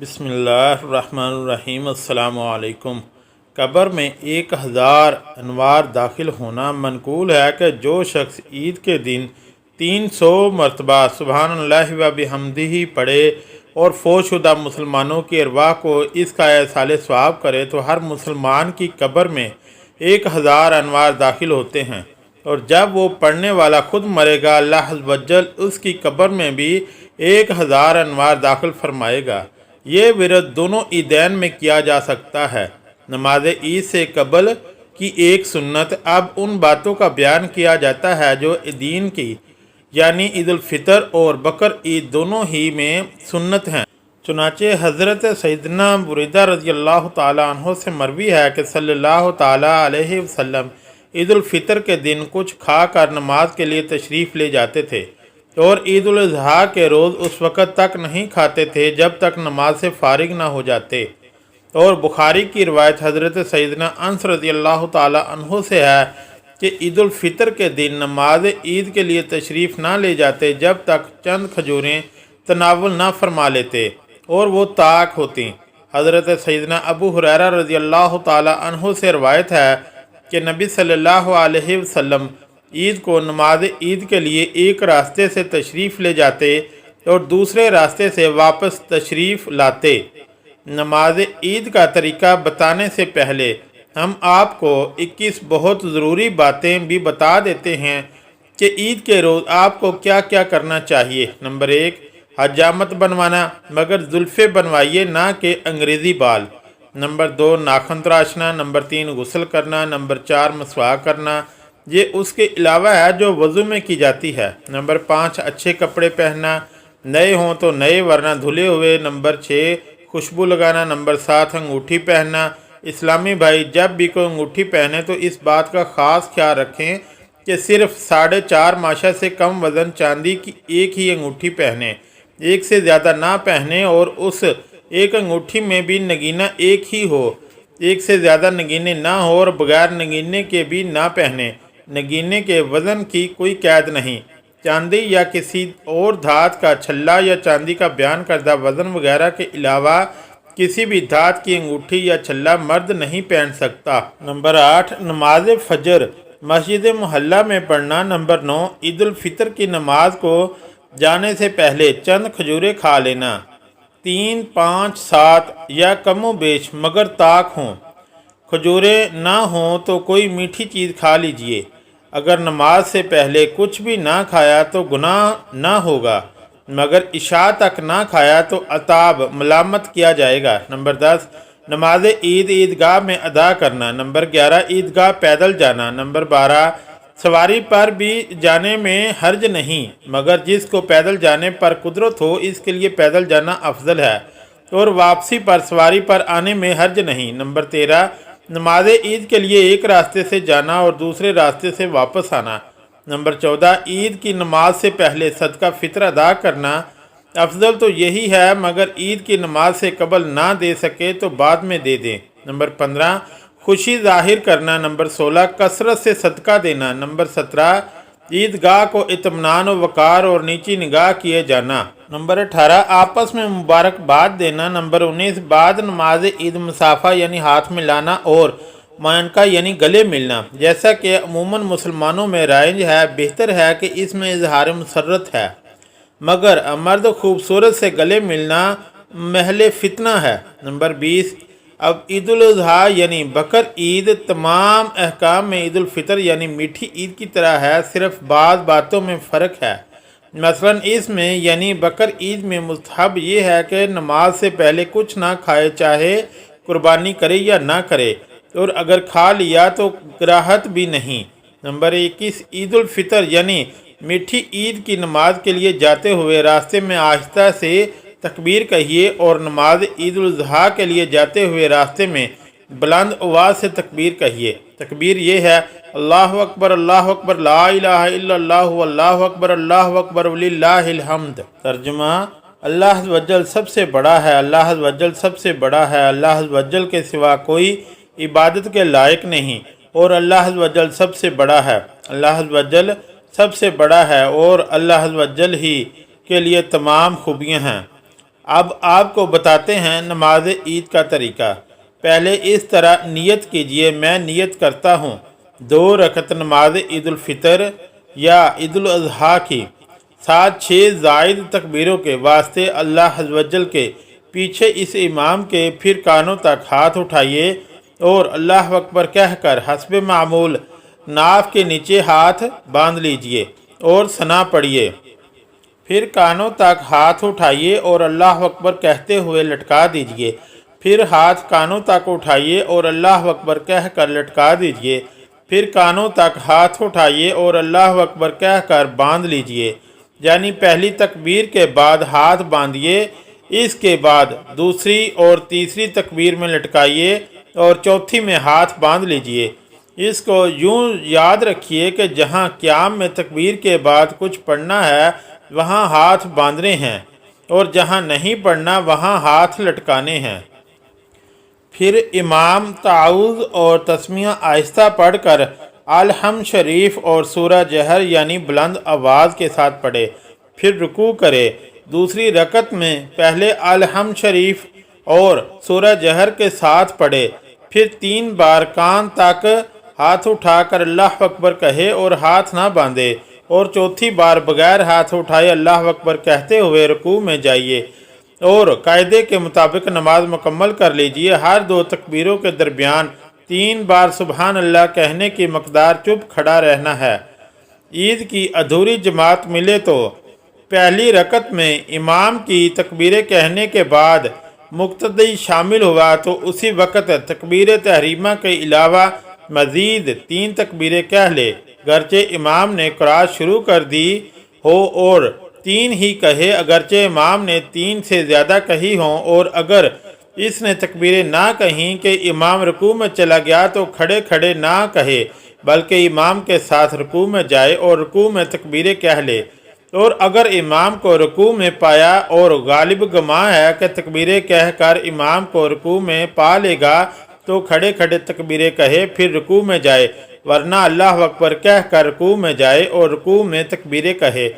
बिस्मिल्लाहिर्रहमानिर्रहीम। अस्सलाम वालेकुम। कब्र में 1000 अनवार दाखिल होना मनकूल है कि जो शख्स ईद के दिन 300 मरतबा सुबहानल्लाहि व बिहम्दिही पढ़े और फौतशुदा मुसलमानों की अरवाह को इसका एहसाले सवाब करे तो हर मुसलमान की कब्र में 1000 अनवार दाखिल होते हैं, और जब वो पढ़ने वाला खुद मरेगा अल्लाह अज़्ज़ व जल उसकी कब्र में भी 1000 अनवार दाखिल फरमाएगा। ये विरद दोनों ईदैन में किया जा सकता है। नमाज ईद से कबल की एक सुन्नत। अब उन बातों का बयान किया जाता है जो दीन की यानी ईद उल फितर और बकर ईद दोनों ही में सुन्नत हैं। चुनाचे हज़रत सैयदना बुरैदा रज़ियल्लाहु ताला अन्हु से मरवी है कि सल्लल्लाहु ताला अलैहि वसल्लम ईद उल फितर के दिन कुछ खा कर नमाज के लिए तशरीफ़ ले जाते थे और ईद उल अज़हा के रोज़ उस वक़्त तक नहीं खाते थे जब तक नमाज से फारिग ना हो जाते। और बुखारी की रिवायत हज़रत सैयदना अनस रज़ियल्लाहु ताला अन्हु से है कि ईद उल फितर के दिन नमाज ईद के लिए तशरीफ़ ना ले जाते जब तक चंद खजूरें तनावुल ना फरमा लेते और वो ताक होती। हज़रत सैयदना अबू हुरैरा रज़ियल्लाहु ताला अन्हु से रिवायत है कि नबी सल्लल्लाहु अलैहि वसल्लम ईद को नमाज ईद के लिए एक रास्ते से तशरीफ़ ले जाते और दूसरे रास्ते से वापस तशरीफ़ लाते। नमाज ईद का तरीका बताने से पहले हम आपको 21 बहुत ज़रूरी बातें भी बता देते हैं कि ईद के रोज़ आपको क्या क्या करना चाहिए। नंबर 1, हजामत बनवाना, मगर जुल्फ़े बनवाइए ना कि अंग्रेज़ी बाल। नंबर 2, नाखून तराशना। नंबर 3, गुस्ल करना। नंबर 4, मसवाक करना, ये उसके अलावा है जो वज़ू में की जाती है। नंबर 5, अच्छे कपड़े पहनना, नए हों तो नए वरना धुले हुए। नंबर 6, खुशबू लगाना। नंबर 7, अंगूठी पहनना। इस्लामी भाई जब भी कोई अंगूठी पहने तो इस बात का ख़ास ख्याल रखें कि सिर्फ 4.5 माशा से कम वज़न चांदी की एक ही अंगूठी पहने, एक से ज़्यादा ना पहने, और उस एक अंगूठी में भी नगीना एक ही हो, एक से ज़्यादा नगीने ना हो, और बगैर नगीने के भी ना पहने। नगीने के वज़न की कोई कैद नहीं। चांदी या किसी और धात का छल्ला या चांदी का बयान करदा वज़न वगैरह के अलावा किसी भी धात की अंगूठी या छल्ला मर्द नहीं पहन सकता। नंबर 8, नमाज फजर मस्जिद मोहल्ला में पढ़ना। नंबर 9, ईद उल फितर की नमाज को जाने से पहले चंद खजूरें खा लेना। 3, 5, 7 या कमो बेश मगर ताक हों। खजूरें ना हों तो कोई मीठी चीज़ खा लीजिए। अगर नमाज से पहले कुछ भी ना खाया तो गुनाह ना होगा, मगर इशा तक ना खाया तो अताब मलामत किया जाएगा। नंबर 10, नमाज ईद ईदगाह में अदा करना। नंबर 11, ईदगाह पैदल जाना। नंबर 12, सवारी पर भी जाने में हर्ज नहीं, मगर जिसको पैदल जाने पर कुदरत हो इसके लिए पैदल जाना अफजल है, और वापसी पर सवारी पर आने में हर्ज नहीं। नंबर 13, नमाज ईद के लिए एक रास्ते से जाना और दूसरे रास्ते से वापस आना। नंबर 14, ईद की नमाज से पहले सदका फ़ितर अदा करना। अफजल तो यही है, मगर ईद की नमाज से कबल ना दे सके तो बाद में दे दें। नंबर 15, खुशी जाहिर करना। नंबर 16, कसरत से सदका देना। नंबर 17, ईदगाह को इत्मीनान व वक़ार और नीची निगाह किए जाना। नंबर 18, आपस में मुबारकबाद देना। नंबर 19, बाद नमाज ईद मुसाफ़ा यानी हाथ मिलाना और मानका यानी गले मिलना, जैसा कि अमूमन मुसलमानों में राइज है। बेहतर है कि इसमें इजहार मसरत है, मगर मर्द खूबसूरत से गले मिलना महल फितना है। नंबर 20, अब ईद उल अज़हा यानी बकर ईद तमाम अहकाम में ईद उल फितर यानी मीठी ईद की तरह है, सिर्फ बाज़ बातों में फ़र्क है। मसलन इसमें यानी बकर ईद में मुस्तहब ये है कि नमाज से पहले कुछ ना खाए, चाहे कुर्बानी करे या ना करे, और अगर खा लिया तो कराहत भी नहीं। नंबर 21, ईद उल फितर यानी मीठी ईद की नमाज के लिए जाते हुए रास्ते में आहिस्ता से तकबीर कहिए, और नमाज ईद उल अज़हा के लिए जाते हुए रास्ते में बुलंद आवाज़ से तकबीर कहिए। तकबीर ये है, अल्लाहु अकबर, अल्लाहु अकबर, ला इलाहा इल्लल्लाहु, अल्लाहु अकबर, अल्लाहु अकबर वलिल्लाहिल हम्द। तर्जुमा, अल्लाह अज़्ज़ वजल सबसे बड़ा है, अल्लाह अज़्ज़ वजल सबसे बड़ा है, अल्लाह अज़्ज़ वजल के सिवा कोई इबादत के लायक नहीं, और अल्लाह अज़्ज़ वजल सबसे बड़ा है। अल्लाह अज़्ज़ वजल सबसे बड़ा है और अल्लाह अज़्ज़ वजल ही के लिए तमाम खूबियाँ हैं। اب آپ کو بتاتے ہیں نماز عید کا طریقہ۔ پہلے اس طرح نیت کیجئے، میں نیت کرتا ہوں 2 رکعت نماز عید الفطر یا عید الاضحیٰ کی، ساتھ 6 زائد تکبیروں کے واسطے اللہ عز و جل کے پیچھے اس امام کے، پھر کانوں تک ہاتھ اٹھائیے اور اللہ اکبر کہہ کر حسب معمول ناف کے نیچے ہاتھ باندھ لیجئے اور ثنا پڑھیے، پھر کانوں تک ہاتھ اٹھائیے اور اللہ اکبر کہتے ہوئے لٹکا دیجئے، پھر ہاتھ کانوں تک اٹھائیے اور اللہ اکبر کہہ کر لٹکا دیجئے، پھر کانوں تک ہاتھ اٹھائیے اور اللہ اکبر کہہ کر باندھ لیجئے، یعنی پہلی تکبیر کے بعد ہاتھ باندھیے، اس کے بعد دوسری اور تیسری تکبیر میں لٹکائیے اور چوتھی میں ہاتھ باندھ لیجئے۔ اس کو یوں یاد رکھیے کہ جہاں قیام میں تکبیر کے بعد کچھ پڑھنا ہے وہاں ہاتھ باندھنے ہیں، اور جہاں نہیں پڑھنا وہاں ہاتھ لٹکانے ہیں۔ پھر امام تعوذ اور تسمیہ آہستہ پڑھ کر الحمد شریف اور سورہ جہر یعنی بلند آواز کے ساتھ پڑھے، پھر رکوع کرے۔ دوسری رکعت میں پہلے الحمد شریف اور سورہ جہر کے ساتھ پڑھے، پھر 3 بار کان تک ہاتھ اٹھا کر اللہ اکبر کہے اور ہاتھ نہ باندھے، اور چوتھی بار بغیر ہاتھ اٹھائے اللہ اکبر کہتے ہوئے رکوع میں جائیے اور قاعدے کے مطابق نماز مکمل کر لیجئے۔ ہر 2 تکبیروں کے درمیان 3 بار سبحان اللہ کہنے کی مقدار چپ کھڑا رہنا ہے۔ عید کی ادھوری جماعت ملے تو پہلی رکعت میں امام کی تکبیریں کہنے کے بعد مقتدی شامل ہوا تو اسی وقت تکبیر تحریمہ کے علاوہ مزید 3 تکبیریں کہہ لے، گرچہ امام نے قرأت شروع کر دی ہو اور 3 ہی کہے، اگرچہ امام نے 3 سے زیادہ کہی ہوں، اور اگر اس نے تکبیریں نہ کہیں کہ امام رکوع میں چلا گیا تو کھڑے کھڑے نہ کہے بلکہ امام کے ساتھ رکوع میں جائے اور رکوع میں تکبیریں کہہ لے، اور اگر امام کو رکوع میں پایا اور غالب گمان ہے کہ تکبیریں کہہ کر امام کو رکوع میں پا لے گا تو کھڑے کھڑے تکبیریں کہے پھر رکوع میں جائے، ورنہ اللہ اکبر کہہ کر رکوع میں جائے اور رکوع میں تکبیریں کہے۔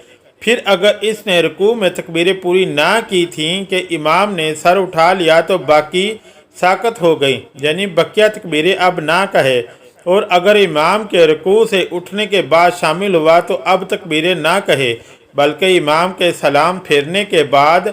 پھر اگر اس نے رکوع میں تکبیریں پوری نہ کی تھیں کہ امام نے سر اٹھا لیا تو باقی ساقط ہو گئی، یعنی بقیہ تکبیریں اب نہ کہے، اور اگر امام کے رکوع سے اٹھنے کے بعد شامل ہوا تو اب تکبیریں نہ کہے بلکہ امام کے سلام پھیرنے کے بعد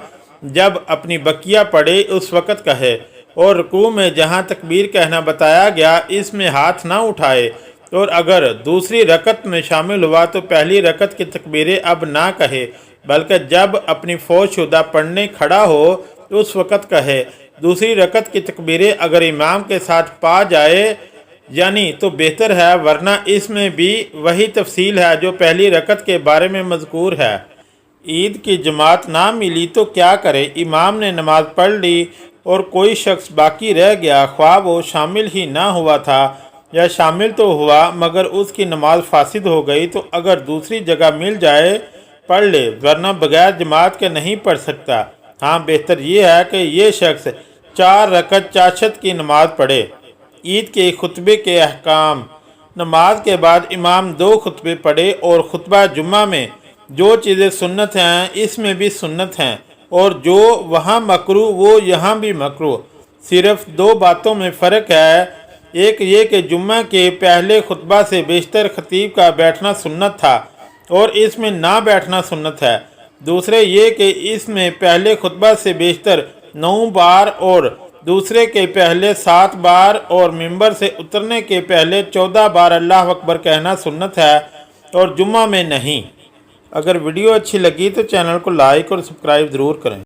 جب اپنی بقیہ پڑھے اس وقت کہے، اور رکوع میں جہاں تکبیر کہنا بتایا گیا اس میں ہاتھ نہ اٹھائے، اور اگر دوسری رکعت میں شامل ہوا تو پہلی رکعت کی تکبیریں اب نہ کہے بلکہ جب اپنی فوت شدہ پڑھنے کھڑا ہو اس وقت کہے۔ دوسری رکعت کی تکبیریں اگر امام کے ساتھ پا جائے یعنی تو بہتر ہے، ورنہ اس میں بھی وہی تفصیل ہے جو پہلی رکعت کے بارے میں مذکور ہے۔ عید کی جماعت نہ ملی تو کیا کرے؟ امام نے نماز پڑھ لی اور کوئی شخص باقی رہ گیا، خواہ وہ شامل ہی نہ ہوا تھا یا شامل تو ہوا مگر اس کی نماز فاسد ہو گئی، تو اگر دوسری جگہ مل جائے پڑھ لے، ورنہ بغیر جماعت کے نہیں پڑھ سکتا۔ ہاں بہتر یہ ہے کہ یہ شخص 4 رکعت چاشت کی نماز پڑھے۔ عید کے خطبے کے احکام: نماز کے بعد امام 2 خطبے پڑھے، اور خطبہ جمعہ میں جو چیزیں سنت ہیں اس میں بھی سنت ہیں، اور جو وہاں مکروہ وہ یہاں بھی مکروہ، صرف 2 باتوں میں فرق ہے۔ ایک یہ کہ جمعہ کے پہلے خطبہ سے بیشتر خطیب کا بیٹھنا سنت تھا اور اس میں نہ بیٹھنا سنت ہے۔ دوسرے یہ کہ اس میں پہلے خطبہ سے بیشتر 9 بار اور دوسرے کے پہلے 7 بار اور ممبر سے اترنے کے پہلے 14 بار اللہ اکبر کہنا سنت ہے، اور جمعہ میں نہیں۔ اگر ویڈیو اچھی لگی تو چینل کو لائک اور سبسکرائب ضرور کریں۔